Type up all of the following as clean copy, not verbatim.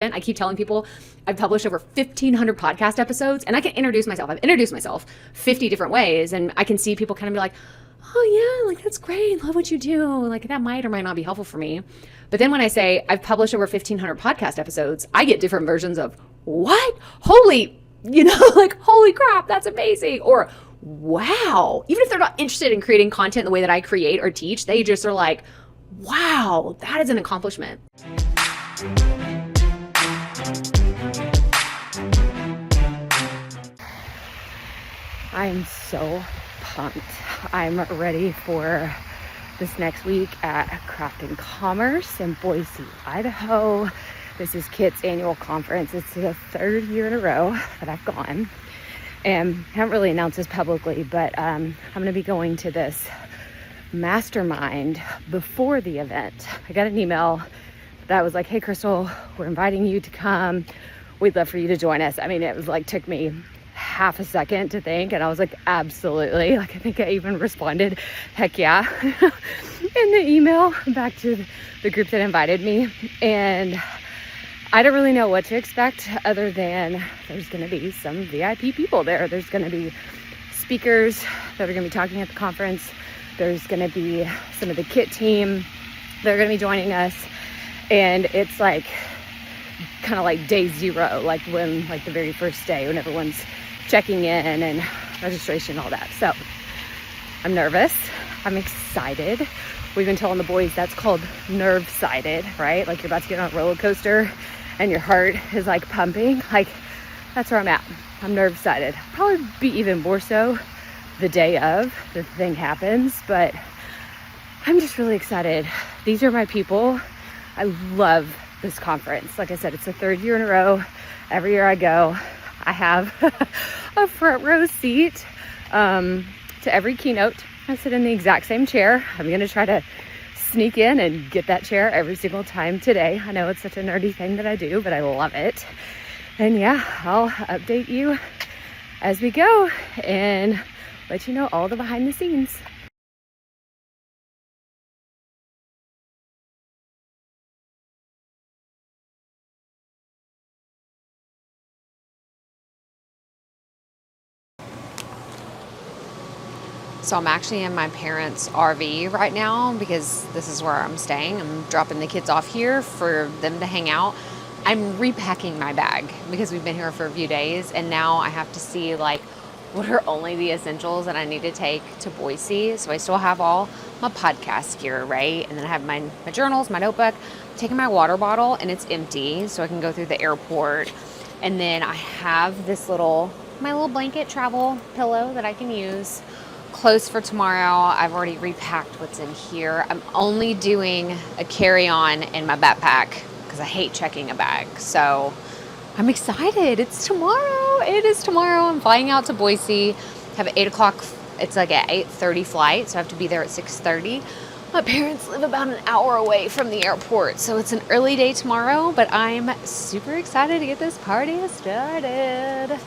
I keep telling people I've published over 1,500 podcast episodes, and I can introduce myself. I've introduced myself 50 different ways, and I can see people kind of be like, oh yeah, like that's great, love what you do. Like that might or might not be helpful for me. But then when I say I've published over 1,500 podcast episodes, I get different versions of what? Holy, like holy crap, that's amazing. Or wow. Even if they're not interested in creating content the way that I create or teach, they just are like, wow, that is an accomplishment. I'm so pumped. I'm ready for this next week at Craft and Commerce in Boise, Idaho. This is KIT's annual conference. It's the third year in a row that I've gone. And I haven't really announced this publicly, but I'm going to be going to this mastermind before the event. I got an email that was like, hey, Krystal, we're inviting you to come. We'd love for you to join us. I mean, it was like, took me half a second to think, and I was like, absolutely. Like, I think I even responded, heck yeah, in the email back to the group that invited me. And I don't really know what to expect other than there's going to be some VIP people there. There's going to be speakers that are going to be talking at the conference. There's going to be some of the KIT team. They're going to be joining us. And it's like kind of like day zero, like when, like the very first day when everyone's checking in and registration and all that. So I'm nervous. I'm excited. We've been telling the boys that's called nerve-sided, right? Like you're about to get on a roller coaster and your heart is like pumping. Like that's where I'm at. I'm nerve-sided. Probably be even more so the day of the thing happens, but I'm just really excited. These are my people. I love this conference. Like I said, it's the third year in a row. Every year I go, I have a front row seat to every keynote. I sit in the exact same chair. I'm going to try to sneak in and get that chair every single time today. I know it's such a nerdy thing that I do, but I love it. And yeah, I'll update you as we go and let you know all the behind the scenes. So I'm actually in my parents' RV right now because this is where I'm staying. I'm dropping the kids off here for them to hang out. I'm repacking my bag because we've been here for a few days, and now I have to see like what are only the essentials that I need to take to Boise. So I still have all my podcast gear, right? And then I have my journals, my notebook. I'm taking my water bottle and it's empty so I can go through the airport. And then I have this my little blanket travel pillow that I can use. Clothes for tomorrow. I've already repacked what's in here. I'm only doing a carry-on in my backpack because I hate checking a bag. So I'm excited. It's tomorrow. It is tomorrow. I'm flying out to Boise. I have an 8 o'clock. It's like an 8:30 flight, so I have to be there at 6:30. My parents live about an hour away from the airport, so it's an early day tomorrow, but I'm super excited to get this party started.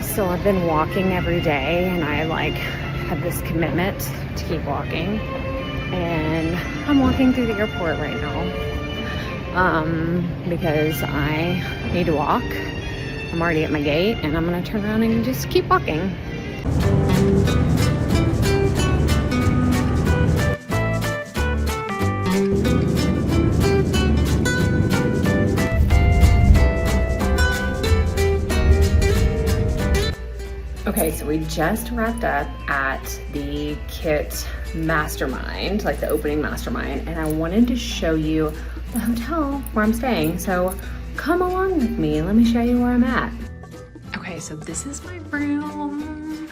So I've been walking every day, and I have this commitment to keep walking, and I'm walking through the airport right now because I need to walk. I'm already at my gate, and I'm gonna turn around and just keep walking. Okay, so we just wrapped up at the KIT mastermind, like the opening mastermind, and I wanted to show you the hotel where I'm staying. So come along with me. Let me show you where I'm at. Okay, so this is my room.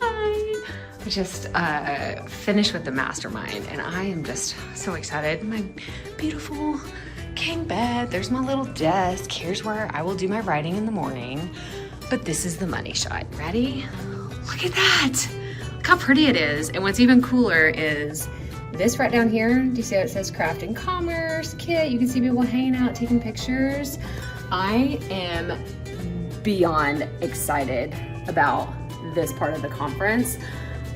Hi. I just finished with the mastermind, and I am just so excited. My beautiful king bed. There's my little desk. Here's where I will do my writing in the morning. But this is the money shot. Ready? Look at that. Look how pretty it is. And what's even cooler is this right down here. Do you see how it says Craft and Commerce, KIT? You can see people hanging out, taking pictures. I am beyond excited about this part of the conference.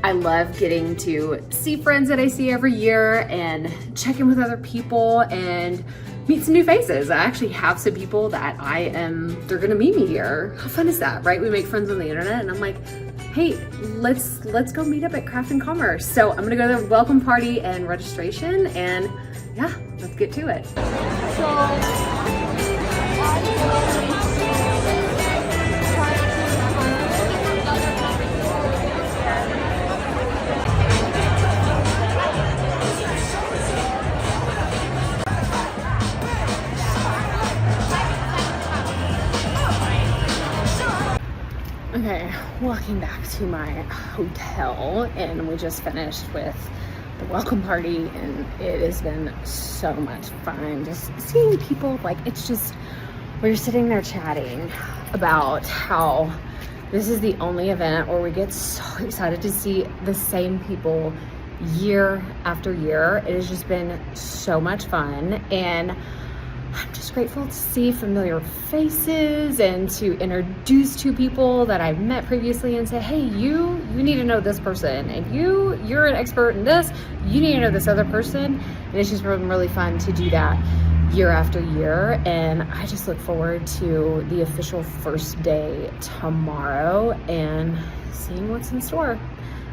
I love getting to see friends that I see every year and check in with other people and meet some new faces. I actually have some people that they're gonna meet me here. How fun is that, right? We make friends on the internet and I'm like, hey, let's go meet up at Craft and Commerce. So I'm gonna go to the welcome party and registration, and yeah, let's get to it. Okay, walking back to my hotel, and we just finished with the welcome party, and it has been so much fun just seeing people. Like, it's just, we're sitting there chatting about how this is the only event where we get so excited to see the same people year after year. It has just been so much fun, and I'm just grateful to see familiar faces and to introduce to people that I've met previously and say, hey, you need to know this person, and you're an expert in this, you need to know this other person. And it's just been really fun to do that year after year. And I just look forward to the official first day tomorrow and seeing what's in store.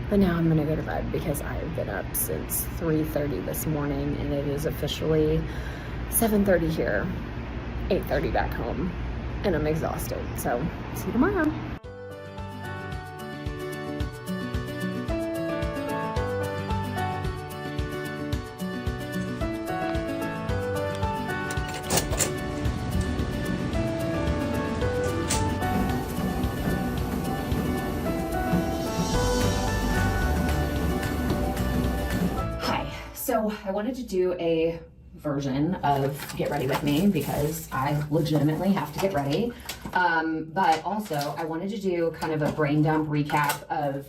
But now I'm gonna go to bed because I've been up since 3:30 this morning, and it is officially 7:30 here, 8:30 back home, and I'm exhausted. So see you tomorrow. Hi, so I wanted to do a version of Get Ready With Me because I legitimately have to get ready. But also I wanted to do kind of a brain dump recap of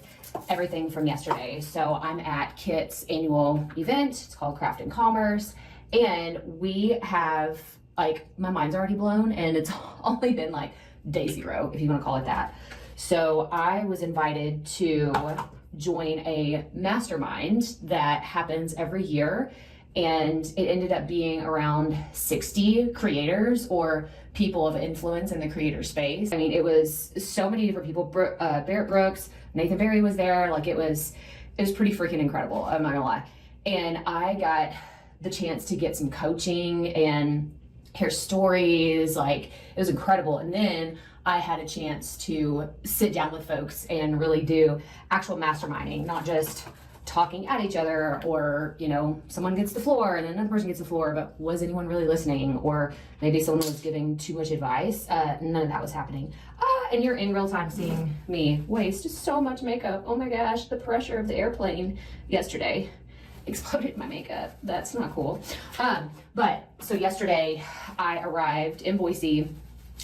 everything from yesterday. So I'm at Kit's annual event. It's called Craft and Commerce. And we have, like, my mind's already blown, and it's only been like day zero, if you want to call it that. So I was invited to join a mastermind that happens every year. And it ended up being around 60 creators or people of influence in the creator space. I mean, it was so many different people. Barrett Brooks, Nathan Barry was there. Like, it was pretty freaking incredible, I'm not gonna lie. And I got the chance to get some coaching and hear stories. Like, it was incredible. And then I had a chance to sit down with folks and really do actual masterminding, not just talking at each other, or, you know, someone gets the floor and another person gets the floor, but was anyone really listening? Or maybe someone was giving too much advice. None of that was happening. And you're in real time seeing me waste so much makeup. Oh my gosh, the pressure of the airplane yesterday exploded my makeup. That's not cool. But so yesterday I arrived in Boise,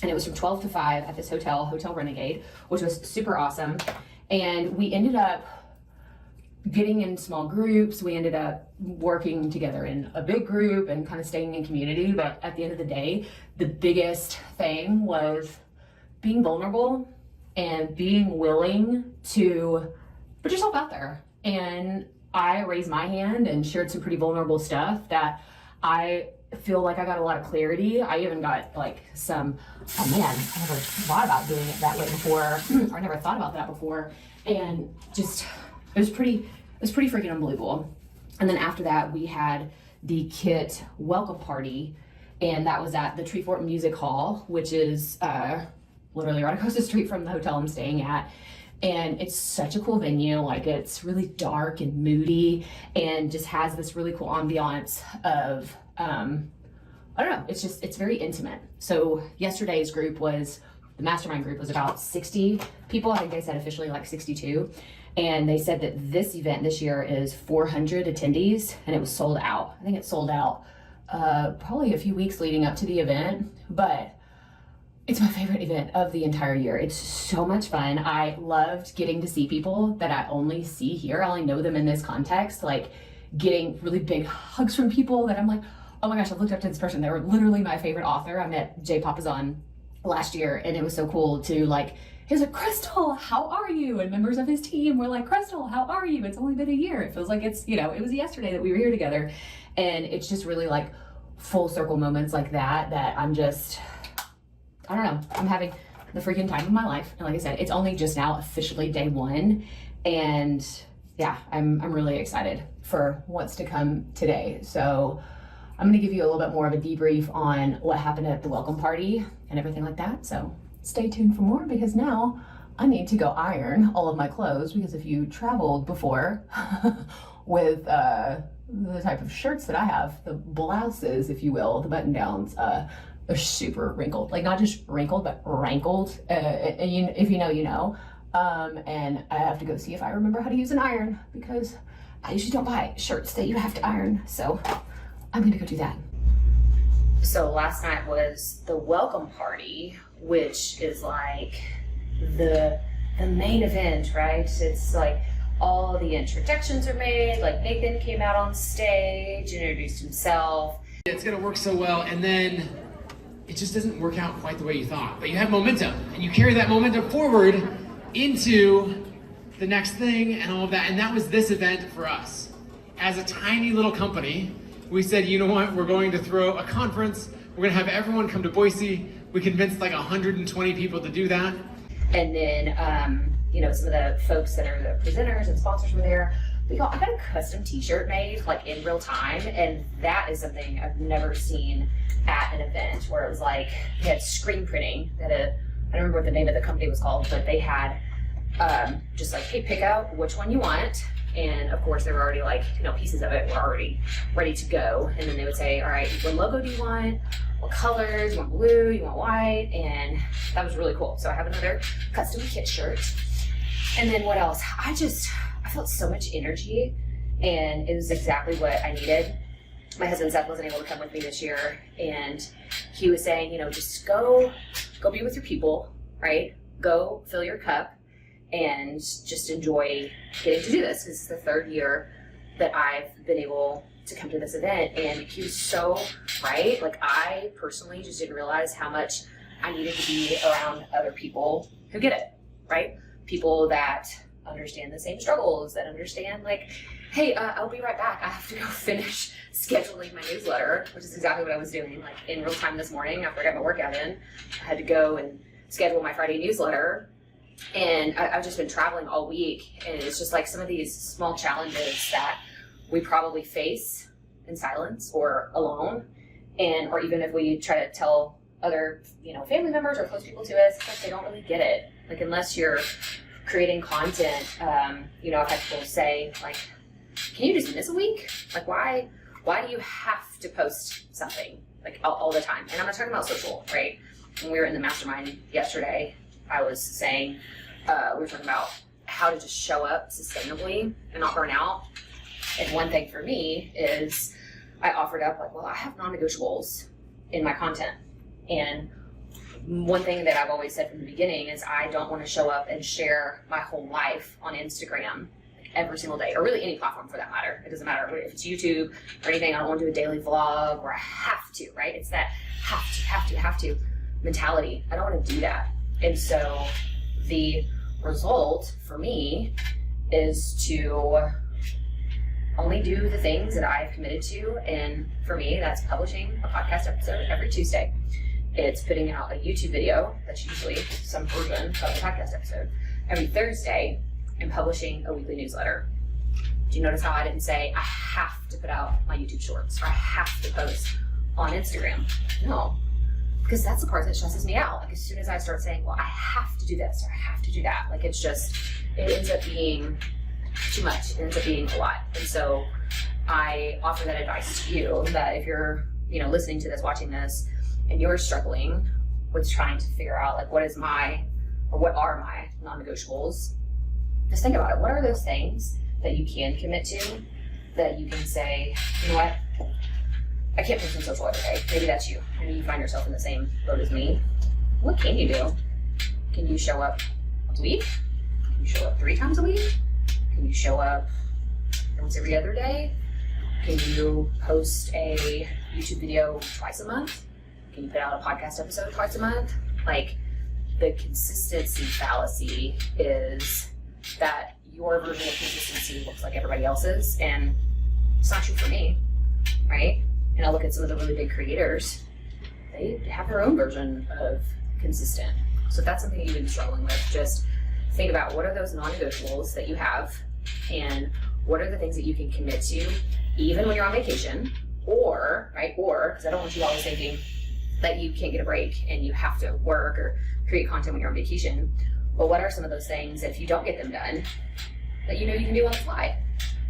and it was from 12 to 5 at this Hotel Renegade, which was super awesome. And we ended up getting in small groups. We ended up working together in a big group and kind of staying in community. But at the end of the day, the biggest thing was being vulnerable and being willing to put yourself out there. And I raised my hand and shared some pretty vulnerable stuff that I feel like I got a lot of clarity. I even got like some, oh man, I never thought about doing it that way before, or I never thought about that before. And just, it was pretty freaking unbelievable. And then after that, we had the Kit welcome party, and that was at the Treefort Music Hall, which is literally right across the street from the hotel I'm staying at. And it's such a cool venue. Like, it's really dark and moody and just has this really cool ambiance of, I don't know, it's very intimate. So yesterday's group was, the mastermind group was about 60 people. I think they said officially like 62. And they said that this event this year is 400 attendees, and it was sold out. I think it sold out probably a few weeks leading up to the event, but it's my favorite event of the entire year. It's so much fun. I loved getting to see people that I only see here. I only know them in this context, like getting really big hugs from people that I'm like, oh my gosh, I've looked up to this person. They were literally my favorite author. I met Jay Papasan last year, and it was so cool to like, he was like, Krystal, how are you? And members of his team were like, Krystal, how are you? It's only been a year. It feels like it's, you know, it was yesterday that we were here together. And it's just really like full circle moments like that I'm just, I don't know, I'm having the freaking time of my life. And like I said, it's only just now officially day one. And yeah, I'm really excited for what's to come today. So I'm gonna give you a little bit more of a debrief on what happened at the welcome party and everything like that. So stay tuned for more, because now I need to go iron all of my clothes, because if you traveled before with the type of shirts that I have, the blouses, if you will, the button downs, they're super wrinkled, like not just wrinkled, but rankled. And you, if you know, you know. And I have to go see if I remember how to use an iron, because I usually don't buy shirts that you have to iron. So I'm gonna go do that. So last night was the welcome party, which is like the main event, right? It's like all the introductions are made, like Nathan came out on stage, introduced himself. It's gonna work so well, and then it just doesn't work out quite the way you thought. But you have momentum, and you carry that momentum forward into the next thing and all of that. And that was this event for us. As a tiny little company, we said, you know what, we're going to throw a conference. We're gonna have everyone come to Boise. We convinced like 120 people to do that. And then, you know, some of the folks that are the presenters and sponsors were there. I got a custom t-shirt made like in real time. And that is something I've never seen at an event, where it was like, they had screen printing. They had I don't remember what the name of the company was called, but they had just like, hey, pick out which one you want. And of course, there were already like, you know, pieces of it were already ready to go. And then they would say, all right, what logo do you want? What colors? You want blue? You want white? And that was really cool. So I have another custom kit shirt. And then what else? I felt so much energy, and it was exactly what I needed. My husband Seth wasn't able to come with me this year, and he was saying, you know, just go be with your people, right? Go fill your cup and just enjoy getting to do this. This is the third year that I've been able to come to this event, and he was so right. Like, I personally just didn't realize how much I needed to be around other people who get it, right? People that understand the same struggles, that understand like, hey, I'll be right back. I have to go finish scheduling my newsletter, which is exactly what I was doing. Like in real time this morning, after I got my workout in, I had to go and schedule my Friday newsletter. And I've just been traveling all week, and it's just like some of these small challenges that we probably face in silence or alone, and or even if we try to tell other, you know, family members or close people to us, it's like they don't really get it. Like, unless you're creating content, you know, I've had people say like, can you just miss a week? Like, why do you have to post something like all the time? And I'm not talking about social, right? When we were in the mastermind yesterday, I was saying, we were talking about how to just show up sustainably and not burn out. And one thing for me is I offered up like, well, I have non-negotiables in my content. And one thing that I've always said from the beginning is I don't want to show up and share my whole life on Instagram like every single day, or really any platform for that matter. It doesn't matter if it's YouTube or anything. I don't want to do a daily vlog where I have to, right? It's that have to mentality. I don't want to do that. And so the result for me is to only do the things that I've committed to. And for me, that's publishing a podcast episode every Tuesday. It's putting out a YouTube video that's usually some version of a podcast episode every Thursday, and publishing a weekly newsletter. Do you notice how I didn't say I have to put out my YouTube shorts or I have to post on Instagram? No, because that's the part that stresses me out. Like, as soon as I start saying, well, I have to do this or I have to do that, like, it's just, it ends up being too much. It ends up being a lot. And so I offer that advice to you, that if you're, you know, listening to this, watching this, and you're struggling with trying to figure out like, what are my non-negotiables, just think about it. What are those things that you can commit to, that you can say, you know what, I can't post on social every day. Maybe that's you. Maybe you find yourself in the same boat as me. What can you do? Can you show up once a week? Can you show up 3 times a week? Can you show up once every other day? Can you post a YouTube video twice a month? Can you put out a podcast episode twice a month? Like, the consistency fallacy is that your version of consistency looks like everybody else's, and it's not true for me, right? And I look at some of the really big creators, they have their own version of consistent. So if that's something you've been struggling with, just think about what are those non-negotiables that you have, and what are the things that you can commit to even when you're on vacation, or, right, or, because I don't want you always thinking that you can't get a break and you have to work or create content when you're on vacation. But what are some of those things that if you don't get them done, that you know you can do on the fly?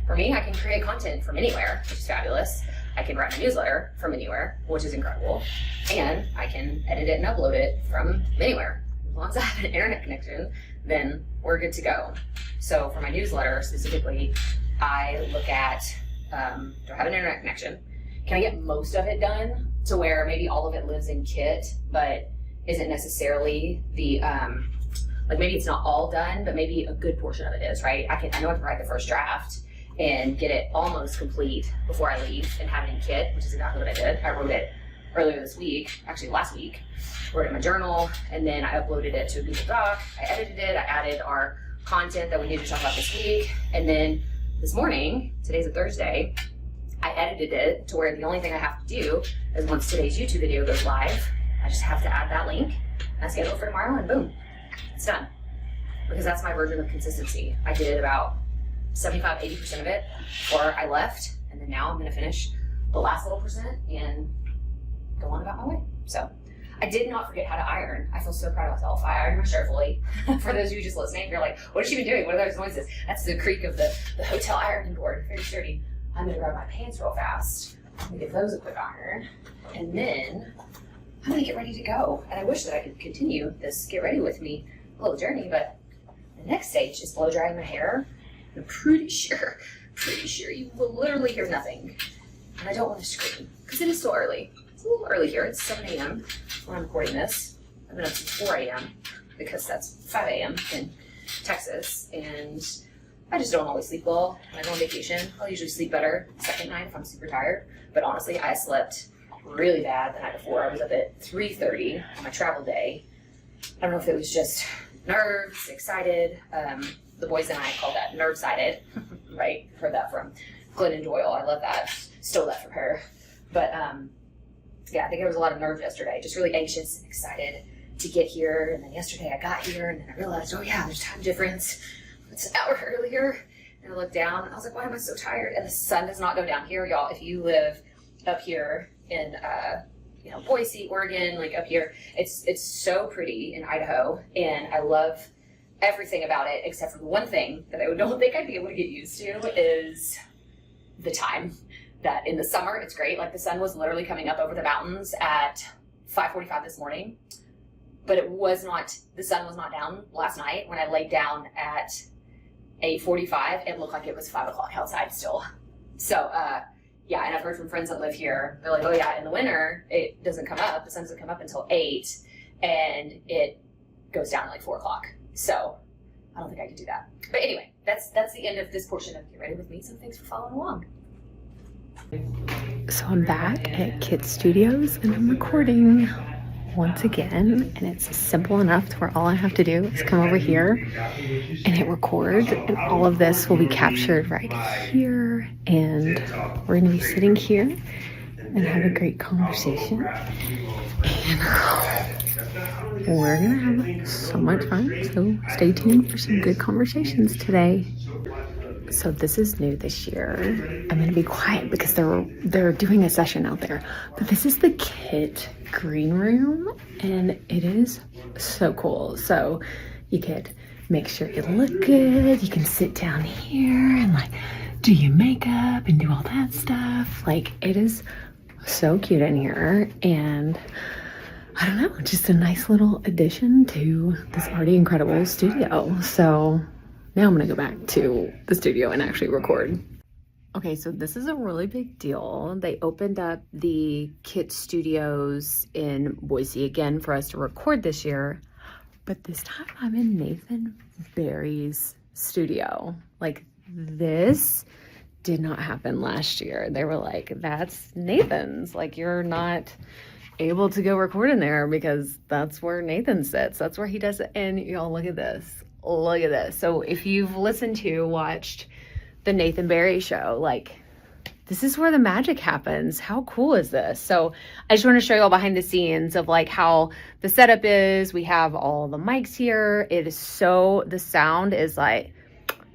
For me, I can create content from anywhere, which is fabulous. I can write my newsletter from anywhere, which is incredible. And I can edit it and upload it from anywhere. As long as I have an internet connection, then we're good to go. So for my newsletter specifically, I look at, do I have an internet connection? Can I get most of it done to where maybe all of it lives in Kit, but isn't necessarily the, like maybe it's not all done, but maybe a good portion of it is, right? I know I can write the first draft and get it almost complete before I leave and have it in Kit, which is exactly what I did. I wrote it earlier this week, actually last week, wrote it in my journal, and then I uploaded it to a Google Doc. I edited it, I added our content that we need to talk about this week, and then this morning, today's a Thursday, I edited it to where the only thing I have to do is once today's YouTube video goes live, I just have to add that link, and I schedule it for tomorrow, and boom, it's done. Because that's my version of consistency. I did about 75-80% of it before I left, and then now I'm gonna finish the last little percent and go on about my way. So I did not forget how to iron. I feel so proud of myself. I ironed my shirt fully. For those of you just listening, you're like, what has she been doing? What are those noises? That's the creak of the hotel ironing board, very sturdy. I'm gonna grab my pants real fast. I'm gonna give those a quick iron, and then I'm gonna get ready to go. And I wish that I could continue this get ready with me little journey, but the next stage is blow drying my hair. I'm pretty sure you will literally hear nothing. And I don't want to scream, because it is still early. It's a little early here. It's 7 a.m. when I'm recording this. I've been up since 4 a.m. because that's 5 a.m. in Texas, and I just don't always sleep well when I go on vacation. I'll usually sleep better the second night if I'm super tired. But honestly, I slept really bad the night before. I was up at 3:30 on my travel day. I don't know if it was just nerves, excited. The boys and I call that nerve-sided, right? Heard that from Glennon Doyle. I love that. Stole that from her. But yeah, I think there was a lot of nerves yesterday. Just really anxious and excited to get here. And then yesterday I got here and then I realized, oh yeah, there's time difference. It's an hour earlier. And I looked down and I was like, why am I so tired? And the sun does not go down here, y'all. If you live up here in Boise, Oregon, like up here, it's so pretty in Idaho, and I love everything about it except for the one thing that I don't think I'd be able to get used to is the time. That in the summer it's great, like the sun was literally coming up over the mountains at 5:45 this morning, but the sun was not down last night. When I laid down at 8:45, it looked like it was 5 o'clock outside still. So yeah, and I've heard from friends that live here, they're like, oh yeah, in the winter, it doesn't come up, the sun doesn't come up until 8, and it goes down at like 4 o'clock. So I don't think I could do that. But anyway, that's the end of this portion of Get Ready With Me, so thanks for following along. So I'm back at Kit Studios and I'm recording once again, and it's simple enough to where all I have to do is come over here and hit record, and all of this will be captured right here, and we're going to be sitting here and have a great conversation, and we're going to have so much fun. So stay tuned for some good conversations today. So this is new this year. I'm gonna be quiet because they're doing a session out there. But this is the Kit green room, and it is so cool. So you could make sure you look good. You can sit down here and like do your makeup and do all that stuff. Like, it is so cute in here, and I don't know, just a nice little addition to this already incredible studio. So now I'm gonna go back to the studio and actually record. Okay, so this is a really big deal. They opened up the Kit Studios in Boise again for us to record this year, but this time I'm in Nathan Barry's studio. Like, this did not happen last year. They were like, that's Nathan's, like, you're not able to go record in there because that's where Nathan sits. That's where he does it. And y'all, look at this. Look at this. So if you've watched the Nathan Barry show, like, this is where the magic happens. How cool is this? So I just want to show you all behind the scenes of like how the setup is. We have all the mics here. It is so, the sound is like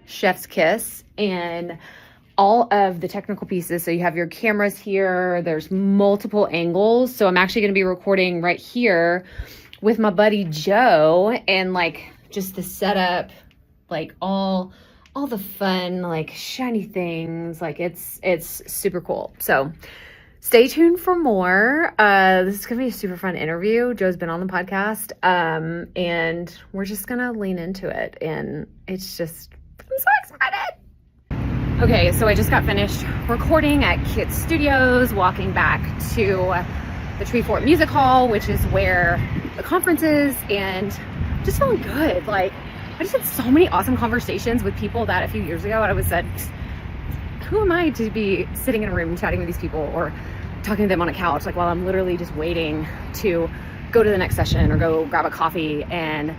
chef's kiss, and all of the technical pieces. So you have your cameras here. There's multiple angles. So I'm actually going to be recording right here with my buddy Joe, and like just the setup, like all the fun, like shiny things. Like it's super cool. So stay tuned for more. This is gonna be a super fun interview. Joe's been on the podcast, and we're just gonna lean into it. And it's just, I'm so excited. Okay, so I just got finished recording at Kit Studios, walking back to the Tree Fort Music Hall, which is where the conference is, and just feeling good. Like, I just had so many awesome conversations with people that a few years ago I was said, who am I to be sitting in a room chatting with these people or talking to them on a couch, like while I'm literally just waiting to go to the next session or go grab a coffee, and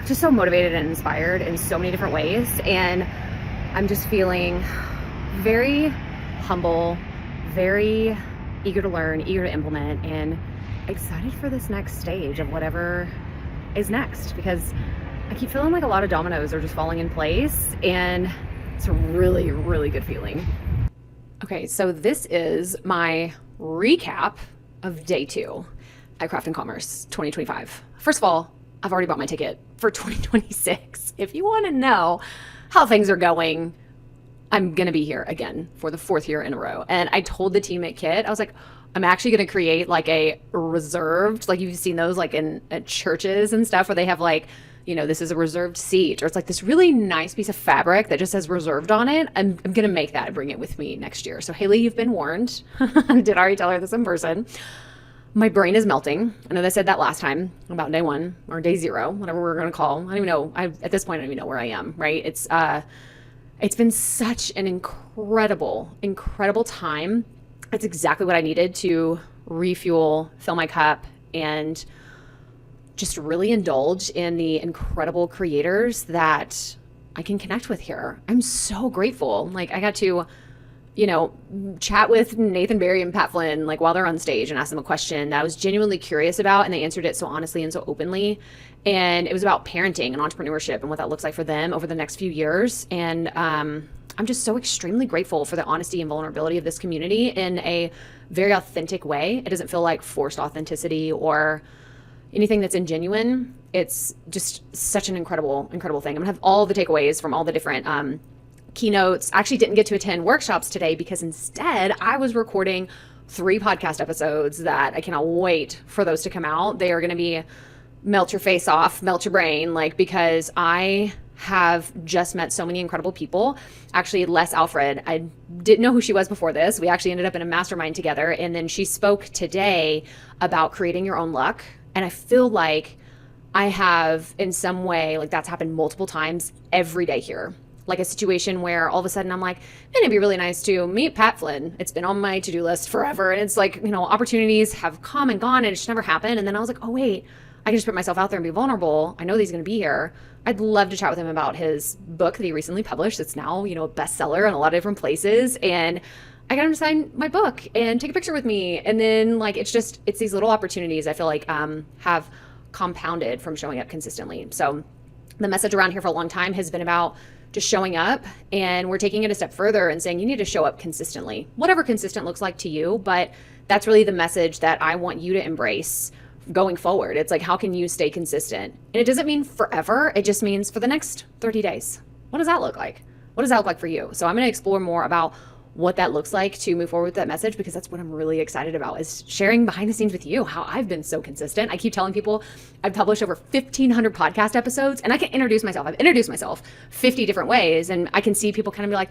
just so motivated and inspired in so many different ways. And I'm just feeling very humble, very eager to learn, eager to implement, and excited for this next stage of whatever is next, because I keep feeling like a lot of dominoes are just falling in place, and it's a really, really good feeling. Okay, so this is my recap of day 2 at Craft & Commerce 2025. First of all, I've already bought my ticket for 2026. If you want to know how things are going, I'm going to be here again for the 4th year in a row. And I told the team at Kit, I was like, I'm actually going to create like a reserved, like you've seen those like at churches and stuff where they have like, you know, this is a reserved seat, or it's like this really nice piece of fabric that just says reserved on it. I'm going to make that and bring it with me next year. So Haley, you've been warned. I did already tell her this in person. My brain is melting. I know they said that last time about day 1 or day 0, whatever we're going to call. I don't even know. At this point, I don't even know where I am, right? It's been such an incredible, incredible time. It's exactly what I needed to refuel, fill my cup, and just really indulge in the incredible creators that I can connect with here. I'm so grateful. Like, I got to, you know, chat with Nathan Barry and Pat Flynn, like while they're on stage, and ask them a question that I was genuinely curious about, and they answered it so honestly and so openly. And it was about parenting and entrepreneurship and what that looks like for them over the next few years. And I'm just so extremely grateful for the honesty and vulnerability of this community in a very authentic way. It doesn't feel like forced authenticity or anything that's ingenuine. It's just such an incredible, incredible thing. I'm gonna have all the takeaways from all the different keynotes. I actually didn't get to attend workshops today because instead I was recording 3 podcast episodes that I cannot wait for those to come out. They are gonna be melt your face off, melt your brain, like, because I have just met so many incredible people. Actually, Les Alfred, I didn't know who she was before this. We actually ended up in a mastermind together, and then she spoke today about creating your own luck. And I feel like I have in some way, like that's happened multiple times every day here. Like a situation where all of a sudden I'm like, man, it'd be really nice to meet Pat Flynn. It's been on my to-do list forever. And it's like, you know, opportunities have come and gone and it's never happened. And then I was like, oh wait, I can just put myself out there and be vulnerable. I know that he's going to be here. I'd love to chat with him about his book that he recently published. It's now, you know, a bestseller in a lot of different places. And I got him to sign my book and take a picture with me. And then like, it's these little opportunities I feel like have compounded from showing up consistently. So the message around here for a long time has been about just showing up, and we're taking it a step further and saying you need to show up consistently, whatever consistent looks like to you. But that's really the message that I want you to embrace going forward. It's like, how can you stay consistent? And it doesn't mean forever. It just means for the next 30 days. What does that look like? What does that look like for you? So I'm going to explore more about what that looks like to move forward with that message, because that's what I'm really excited about, is sharing behind the scenes with you how I've been so consistent. I keep telling people I've published over 1,500 podcast episodes, and I can introduce myself. I've introduced myself 50 different ways, and I can see people kind of be like,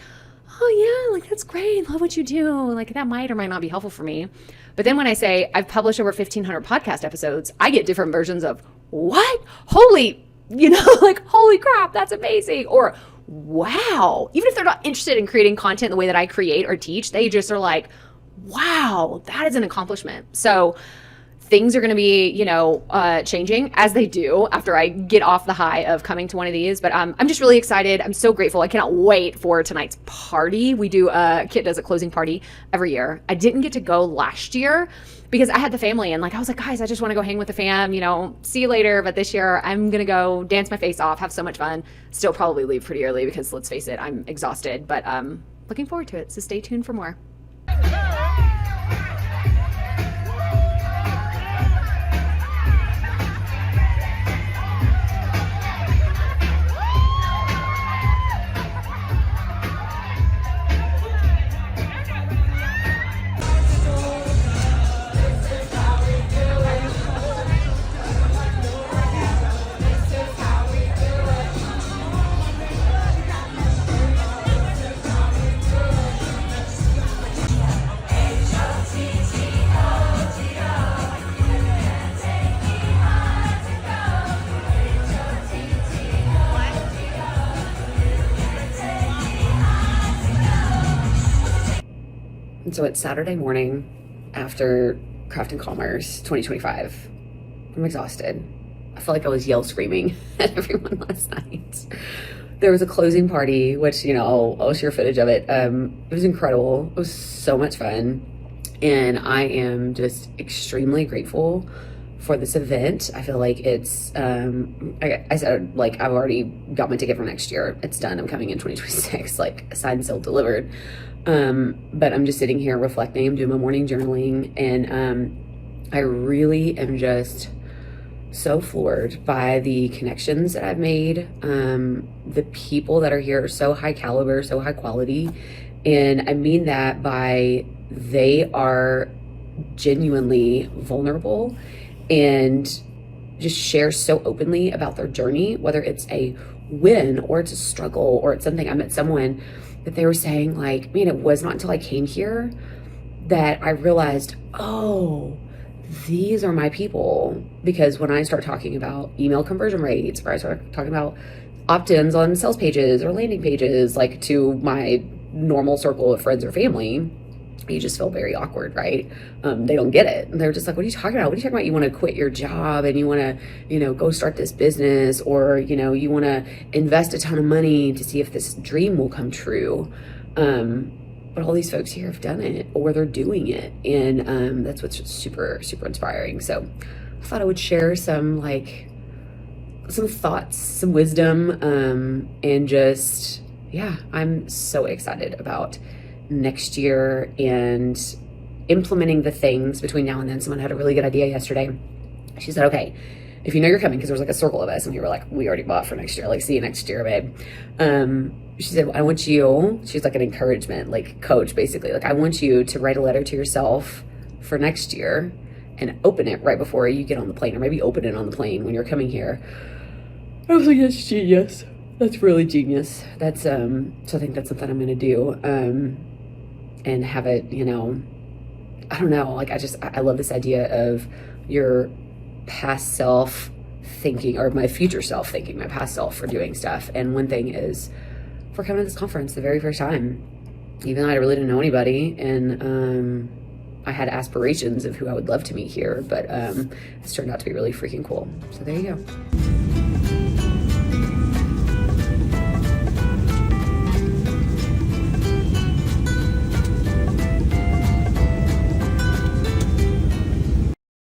oh yeah, like that's great, love what you do, like that might or might not be helpful for me. But then when I say I've published over 1,500 podcast episodes, I get different versions of what? Holy, like holy crap, that's amazing. Or wow, even if they're not interested in creating content the way that I create or teach, they just are like, wow, that is an accomplishment. So things are going to be, changing as they do after I get off the high of coming to one of these. But I'm just really excited. I'm so grateful. I cannot wait for tonight's party. Kit does a closing party every year. I didn't get to go last year because I had the family and I was like, guys, I just want to go hang with the fam, see you later. But this year I'm going to go dance my face off, have so much fun, still probably leave pretty early because let's face it, I'm exhausted, but looking forward to it. So stay tuned for more. And so it's Saturday morning after Craft and Commerce 2025. I'm exhausted. I feel like I was yell screaming at everyone last night. There was a closing party, which, I'll share footage of it. It was incredible. It was so much fun. And I am just extremely grateful for this event. I feel like it's, I said, I've already got my ticket for next year. It's done. I'm coming in 2026, signed, sealed, delivered. But I'm just sitting here reflecting. I'm doing my morning journaling, and I really am just so floored by the connections that I've made. The people that are here are so high caliber, so high quality, and I mean that by they are genuinely vulnerable and just share so openly about their journey, whether it's a win or it's a struggle or it's something. I met someone that they were saying man, it was not until I came here that I realized, oh, these are my people. Because when I start talking about email conversion rates, or I start talking about opt-ins on sales pages or landing pages, to my normal circle of friends or family, you just feel very awkward, right? They don't get it. And they're just like, what are you talking about? What are you talking about? You want to quit your job and you want to, go start this business, or, you want to invest a ton of money to see if this dream will come true. But all these folks here have done it, or they're doing it. And that's what's super, super inspiring. So I thought I would share some thoughts, some wisdom, and just, I'm so excited about next year and implementing the things between now and then. Someone had a really good idea yesterday. She said, okay, if you know you're coming, because there was a circle of us and we were we already bought for next year, see you next year, babe. She said, I want you, she's an encouragement, coach, basically. I want you to write a letter to yourself for next year and open it right before you get on the plane, or maybe open it on the plane when you're coming here. I was like, that's genius. That's really genius. That's, so I think that's something I'm going to do. And have it, I don't know, I love this idea of your past self thinking, or my future self thinking my past self for doing stuff. And one thing is, for coming to this conference the very first time, even though I really didn't know anybody, and I had aspirations of who I would love to meet here, but it's turned out to be really freaking cool. So there you go.